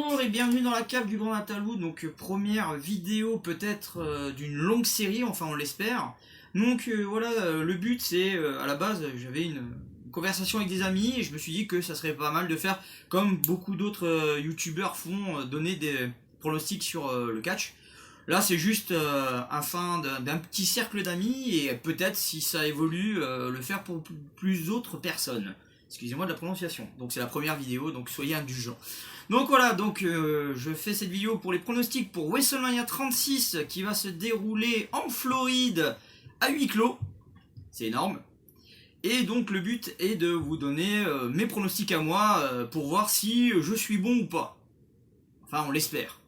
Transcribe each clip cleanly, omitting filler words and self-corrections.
Bonjour et bienvenue dans la cave du Grand Natalou, donc première vidéo peut-être d'une longue série, enfin on l'espère. Donc voilà, le but c'est, à la base j'avais une conversation avec des amis et je me suis dit que ça serait pas mal de faire comme beaucoup d'autres youtubeurs font, donner des pronostics sur le catch. Là c'est juste afin d'un petit cercle d'amis et peut-être si ça évolue le faire pour plus d'autres personnes. Excusez-moi de la prononciation. Donc c'est la première vidéo, donc soyez indulgents. Donc voilà, donc je fais cette vidéo pour les pronostics pour WrestleMania 36 qui va se dérouler en Floride à huis clos. C'est énorme. Et donc le but est de vous donner mes pronostics à moi pour voir si je suis bon ou pas. Enfin on l'espère.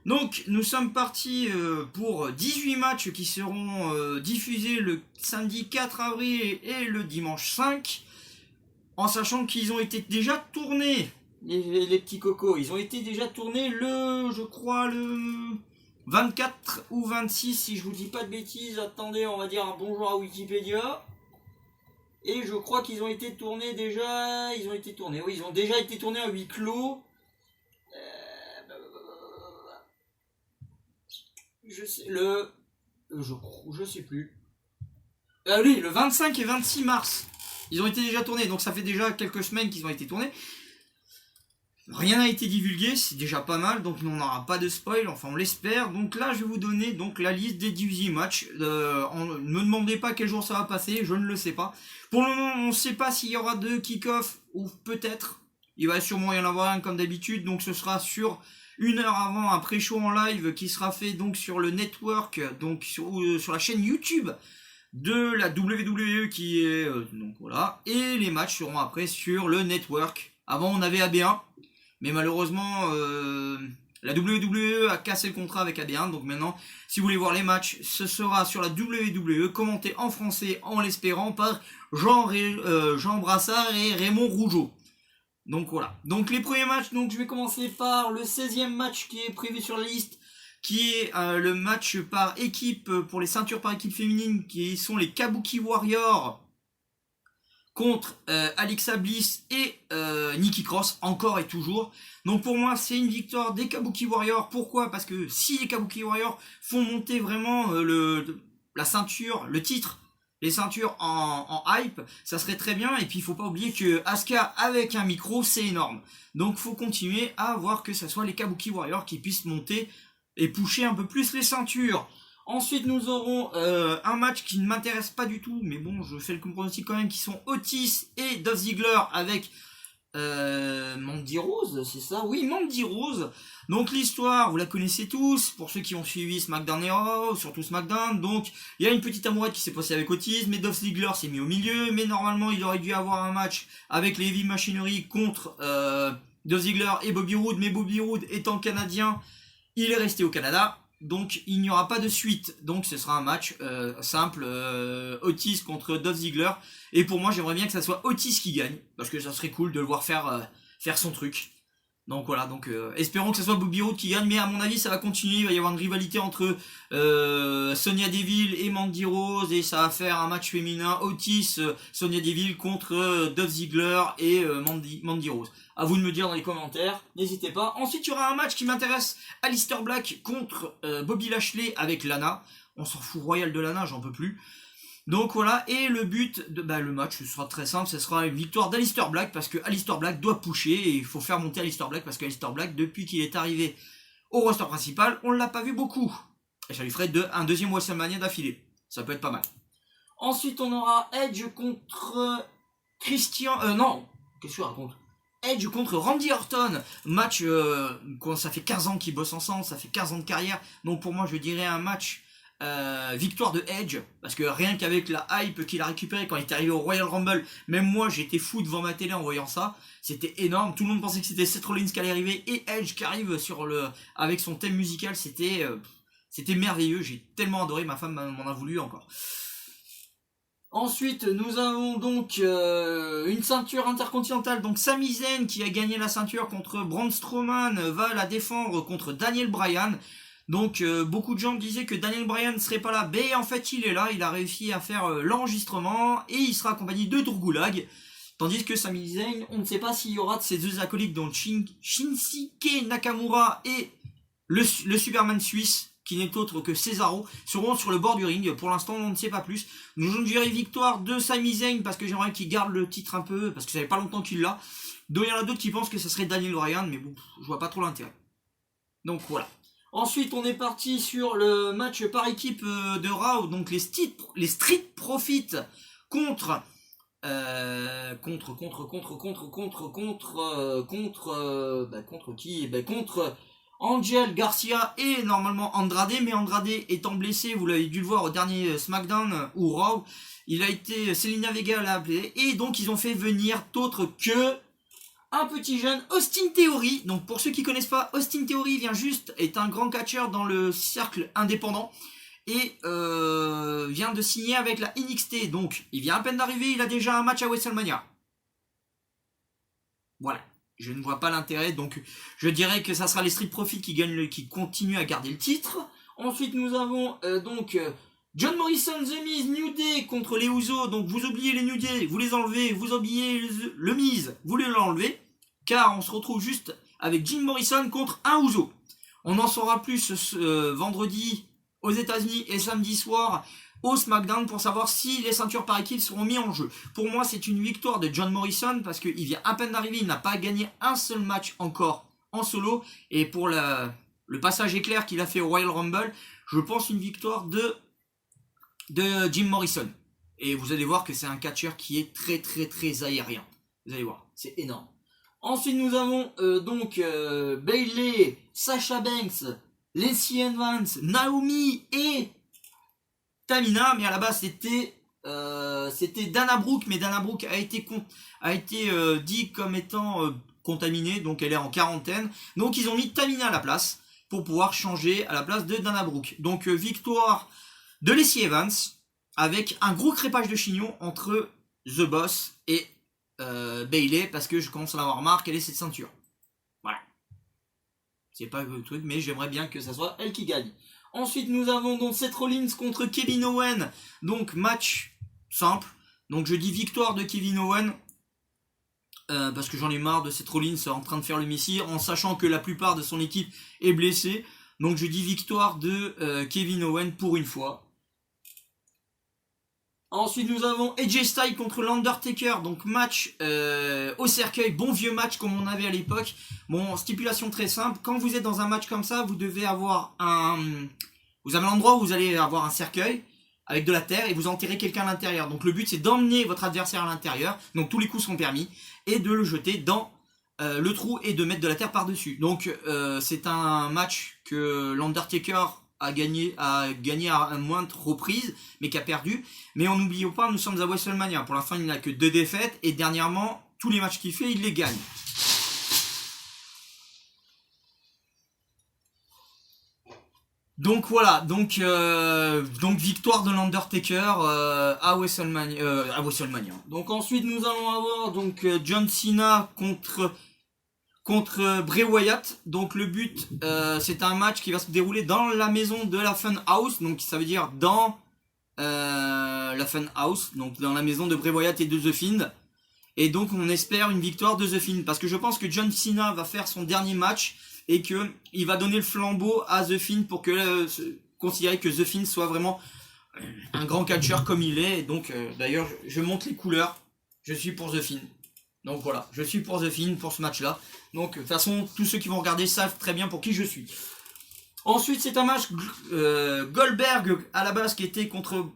Donc nous sommes partis pour 18 matchs qui seront diffusés le samedi 4 avril et le dimanche 5. En sachant qu'ils ont été déjà tournés, les petits cocos, ils ont été déjà tournés je crois, le 24 ou 26, si je vous dis pas de bêtises. Attendez, on va dire un bonjour à Wikipédia. Et je crois qu'ils ont été tournés déjà, oui, ils ont déjà été tournés à huis clos. Je sais plus. Oui, le 25 et 26 mars. Ils ont été déjà tournés, donc ça fait déjà quelques semaines qu'ils ont été tournés. Rien n'a été divulgué, c'est déjà pas mal, donc on n'aura pas de spoil, enfin on l'espère. Donc là je vais vous donner donc la liste des 18 matchs. Ne me demandez pas quel jour ça va passer, je ne le sais pas. Pour le moment on ne sait pas s'il y aura 2 kick-off, ou peut-être. Il va sûrement y en avoir un comme d'habitude, donc ce sera sur 1 heure avant un pré-show en live qui sera fait donc sur le network, donc sur la chaîne YouTube de la WWE qui est donc voilà, et les matchs seront après sur le network. Avant on avait AB1, mais malheureusement la WWE a cassé le contrat avec AB1, donc maintenant si vous voulez voir les matchs ce sera sur la WWE, commenté en français en l'espérant par Jean Brassard et Raymond Rougeau. Donc voilà, donc les premiers matchs, donc je vais commencer par le 16e match qui est prévu sur la liste, qui est le match par équipe pour les ceintures par équipe féminine, qui sont les Kabuki Warriors contre Alexa Bliss et Nikki Cross, encore et toujours. Donc pour moi c'est une victoire des Kabuki Warriors. Pourquoi? Parce que si les Kabuki Warriors font monter vraiment la ceinture, le titre, les ceintures en hype, ça serait très bien. Et puis il faut pas oublier que Asuka avec un micro c'est énorme. Donc faut continuer à voir que ce soit les Kabuki Warriors qui puissent monter et pusher un peu plus les ceintures. Ensuite nous aurons un match qui ne m'intéresse pas du tout, mais bon je fais le pronostic quand même, qui sont Otis et Dolph Ziggler avec Mandy Rose, c'est ça? Oui, Mandy Rose. Donc l'histoire, vous la connaissez tous, pour ceux qui ont suivi SmackDown et Raw, surtout SmackDown. Donc il y a une petite amourette qui s'est passée avec Otis, mais Dolph Ziggler s'est mis au milieu, mais normalement il aurait dû avoir un match avec les Heavy Machinery contre Dolph Ziggler et Bobby Roode, mais Bobby Roode étant canadien, il est resté au Canada. Donc il n'y aura pas de suite, donc ce sera un match simple, Otis contre Dolph Ziggler. Et pour moi j'aimerais bien que ça soit Otis qui gagne, parce que ça serait cool de le voir faire son truc. Donc voilà, donc espérons que ce soit Bobby Roode qui gagne, mais à mon avis ça va continuer, il va y avoir une rivalité entre Sonya Deville et Mandy Rose, et ça va faire un match féminin Otis, Sonya Deville contre Dolph Ziggler et Mandy Rose. À vous de me dire dans les commentaires, n'hésitez pas. Ensuite il y aura un match qui m'intéresse, Aleister Black contre Bobby Lashley avec Lana. On s'en fout royal de Lana, j'en peux plus. Donc voilà, et le but de le match, ce sera très simple, ce sera une victoire d'Aleister Black, parce que Aleister Black doit pusher, et il faut faire monter Aleister Black, parce que Aleister Black, depuis qu'il est arrivé au roster principal, on l'a pas vu beaucoup. Et ça lui ferait un deuxième WrestleMania d'affilée. Ça peut être pas mal. Ensuite on aura Edge contre qu'est-ce que je raconte? Edge contre Randy Orton, match, ça fait 15 ans qu'ils bossent ensemble, ça fait 15 ans de carrière, donc pour moi je dirais un match victoire de Edge, parce que rien qu'avec la hype qu'il a récupéré quand il est arrivé au Royal Rumble, même moi j'étais fou devant ma télé en voyant ça, c'était énorme, tout le monde pensait que c'était Seth Rollins qui allait arriver, et Edge qui arrive avec son thème musical, c'était merveilleux, j'ai tellement adoré, ma femme m'en a voulu encore. Ensuite, nous avons donc une ceinture intercontinentale. Donc Sami Zayn qui a gagné la ceinture contre Braun Strowman va la défendre contre Daniel Bryan. Donc beaucoup de gens disaient que Daniel Bryan ne serait pas là, mais en fait il est là, il a réussi à faire l'enregistrement et il sera accompagné de Drew Gulak. Tandis que Sami Zayn, on ne sait pas s'il y aura de ses deux acolytes, dont Shinsuke Nakamura et le Superman suisse, qui n'est autre que Cesaro, seront sur le bord du ring. Pour l'instant, on ne sait pas plus. Je dirais victoire de Sami Zayn, parce que j'aimerais qu'il garde le titre un peu, parce que ça fait pas longtemps qu'il l'a. Donc il y en a d'autres qui pensent que ça serait Daniel Bryan, mais bon, je vois pas trop l'intérêt. Donc voilà. Ensuite, on est parti sur le match par équipe de Raw, donc les Street Profits contre qui? Contre Angel Garcia et normalement Andrade, mais Andrade étant blessé, vous l'avez dû le voir au dernier SmackDown ou Raw, Selena Vega l'a appelé, et donc ils ont fait venir d'autres que un petit jeune Austin Theory. Donc pour ceux qui connaissent pas, Austin Theory est un grand catcheur dans le cercle indépendant et vient de signer avec la NXT. Donc il vient à peine d'arriver, il a déjà un match à WrestleMania. Voilà, je ne vois pas l'intérêt, donc je dirais que ça sera les Street Profits qui continuent à garder le titre. Ensuite nous avons John Morrison, The Miz, New Day contre les Usos. Donc vous oubliez les New Day, vous les enlevez, vous oubliez le Miz, vous les enlevez, car on se retrouve juste avec Jim Morrison contre un Uso. On en saura plus vendredi aux États-Unis et samedi soir au SmackDown pour savoir si les ceintures par équipe seront mis en jeu. Pour moi, c'est une victoire de John Morrison parce qu'il vient à peine d'arriver, il n'a pas gagné un seul match encore en solo. Et pour le passage éclair qu'il a fait au Royal Rumble, je pense une victoire de Jim Morrison. Et vous allez voir que c'est un catcheur qui est très très très aérien. Vous allez voir, c'est énorme. Ensuite nous avons Bayley, Sasha Banks, Lacey Evans, Naomi et Tamina. Mais à la base c'était Dana Brooke, mais Dana Brooke a été dit comme étant contaminée, donc elle est en quarantaine. Donc ils ont mis Tamina à la place pour pouvoir changer à la place de Dana Brooke. Donc victoire de Lacey Evans avec un gros crépage de chignon entre The Boss et Bayley, parce que je commence à avoir marre qu'elle ait cette ceinture. Voilà. C'est pas le truc, mais j'aimerais bien que ça soit elle qui gagne. Ensuite, nous avons donc Seth Rollins contre Kevin Owens. Donc, match simple. Donc, je dis victoire de Kevin Owens. Parce que j'en ai marre de Seth Rollins en train de faire le messie, en sachant que la plupart de son équipe est blessée. Donc, je dis victoire de Kevin Owens pour une fois. Ensuite nous avons AJ Styles contre l'Undertaker, donc match au cercueil, bon vieux match comme on avait à l'époque. Bon, stipulation très simple, quand vous êtes dans un match comme ça, vous devez avoir vous avez un endroit où vous allez avoir un cercueil avec de la terre et vous enterrez quelqu'un à l'intérieur. Donc le but c'est d'emmener votre adversaire à l'intérieur, donc tous les coups sont permis, et de le jeter dans le trou et de mettre de la terre par-dessus. Donc c'est un match que l'Undertaker a gagné à moindres reprises, mais qui a perdu. Mais on n'oublie pas, nous sommes à WrestleMania. Pour l'instant, il n'a que 2 défaites, et dernièrement, tous les matchs qu'il fait, il les gagne. Donc voilà, donc victoire de l'Undertaker à WrestleMania. Donc ensuite, nous allons avoir John Cena contre Bray Wyatt. Donc le but c'est un match qui va se dérouler dans la maison de la Funhouse, donc ça veut dire dans la Funhouse, donc dans la maison de Bray Wyatt et de The Fiend. Et donc on espère une victoire de The Fiend, parce que je pense que John Cena va faire son dernier match et que il va donner le flambeau à The Fiend pour que considérer que The Fiend soit vraiment un grand catcheur comme il est. Et donc d'ailleurs je monte les couleurs, je suis pour The Fiend. Donc voilà, je suis pour The Fiend pour ce match-là. Donc de toute façon, tous ceux qui vont regarder savent très bien pour qui je suis. Ensuite, c'est un match Goldberg à la base qui était contre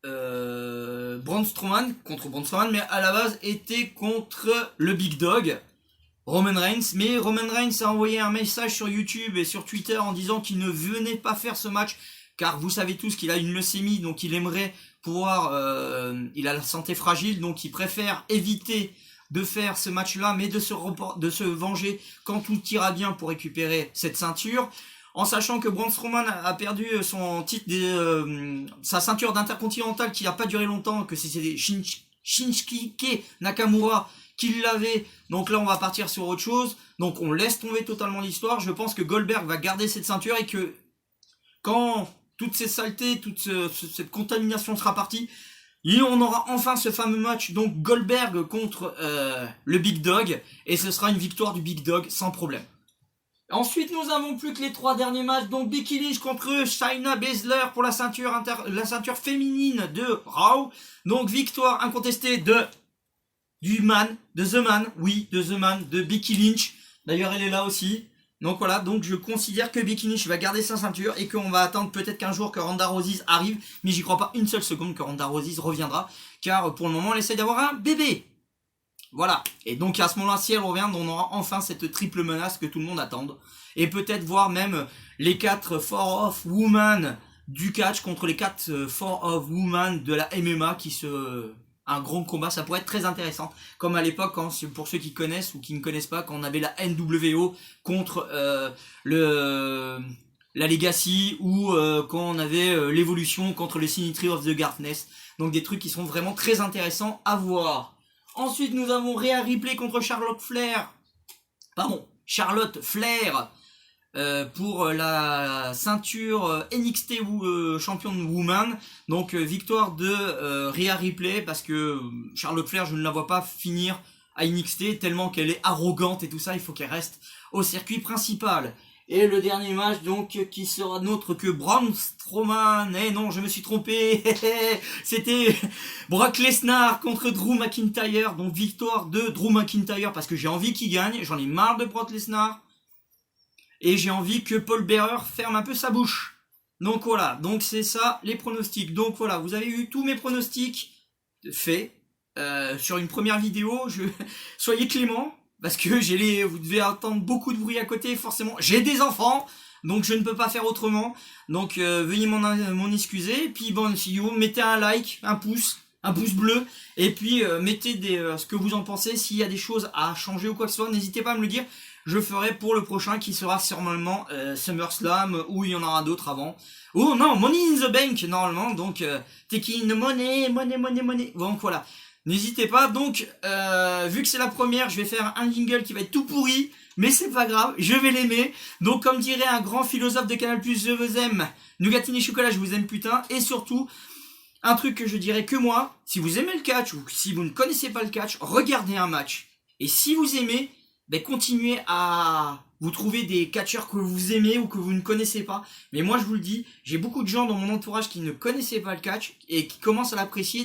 Braun Strowman, mais à la base était contre le Big Dog, Roman Reigns. Mais Roman Reigns a envoyé un message sur YouTube et sur Twitter en disant qu'il ne venait pas faire ce match, car vous savez tous qu'il a une leucémie, donc il aimerait pouvoir... il a la santé fragile, donc il préfère éviter de faire ce match-là, mais de se venger quand tout ira bien pour récupérer cette ceinture. En sachant que Braun Strowman a perdu son titre, sa ceinture d'intercontinental qui n'a pas duré longtemps, que c'est Shinsuke Nakamura qui l'avait. Donc là, on va partir sur autre chose. Donc on laisse tomber totalement l'histoire. Je pense que Goldberg va garder cette ceinture et que quand toutes ces saletés, toute cette contamination sera partie, Et on aura enfin ce fameux match, donc Goldberg contre le Big Dog, et ce sera une victoire du Big Dog sans problème. Ensuite, nous avons plus que les 3 derniers matchs, donc Becky Lynch contre Shayna Baszler pour la ceinture féminine de Raw. Donc victoire incontestée de The Man, de Becky Lynch. D'ailleurs, elle est là aussi. Donc voilà, donc je considère que Becky Lynch va garder sa ceinture et qu'on va attendre peut-être qu'un jour que Ronda Rousey arrive, mais j'y crois pas une seule seconde que Ronda Rousey reviendra, car pour le moment elle essaie d'avoir un bébé. Voilà, et donc à ce moment-là, si elle revient, on aura enfin cette triple menace que tout le monde attend. Et peut-être voir même les 4 Four of Women du catch contre les 4 Four of Women de la MMA qui se... Un grand combat, ça pourrait être très intéressant. Comme à l'époque, pour ceux qui connaissent ou qui ne connaissent pas, quand on avait la NWO contre la Legacy ou quand on avait l'évolution contre le Sinistry of the Darkness. Donc des trucs qui sont vraiment très intéressants à voir. Ensuite, nous avons Rhea Ripley contre Charlotte Flair pour la ceinture NXT Champion Woman. Donc victoire de Rhea Ripley parce que Charlotte Flair, je ne la vois pas finir à NXT tellement qu'elle est arrogante et tout ça, il faut qu'elle reste au circuit principal. Et le dernier match donc qui sera nôtre que Braun Strowman. Eh non, je me suis trompé. C'était Brock Lesnar contre Drew McIntyre. Donc victoire de Drew McIntyre parce que j'ai envie qu'il gagne. J'en ai marre de Brock Lesnar. Et j'ai envie que Paul Bearer ferme un peu sa bouche. Donc voilà, donc c'est ça les pronostics. Donc voilà, vous avez eu tous mes pronostics faits sur une première vidéo. Soyez clément. Parce que vous devez entendre beaucoup de bruit à côté, forcément. J'ai des enfants, donc je ne peux pas faire autrement. Donc veuillez m'en excuser. Et puis bon, si vous mettez un like, un pouce bleu, et puis mettez ce que vous en pensez. S'il y a des choses à changer ou quoi que ce soit, n'hésitez pas à me le dire. Je ferai pour le prochain qui sera sûrement SummerSlam, ou il y en aura d'autres avant. Oh non, Money in the Bank normalement, donc taking the money. Donc voilà. N'hésitez pas, donc vu que c'est la première, je vais faire un jingle qui va être tout pourri, mais c'est pas grave, je vais l'aimer. Donc comme dirait un grand philosophe de Canal+, je vous aime, Nougatine Chocolat, je vous aime putain, et surtout, un truc que je dirais que moi, si vous aimez le catch, ou si vous ne connaissez pas le catch, regardez un match. Et si vous aimez, ben continuez à vous trouver des catcheurs que vous aimez ou que vous ne connaissez pas. Mais moi je vous le dis, j'ai beaucoup de gens dans mon entourage qui ne connaissaient pas le catch et qui commencent à l'apprécier.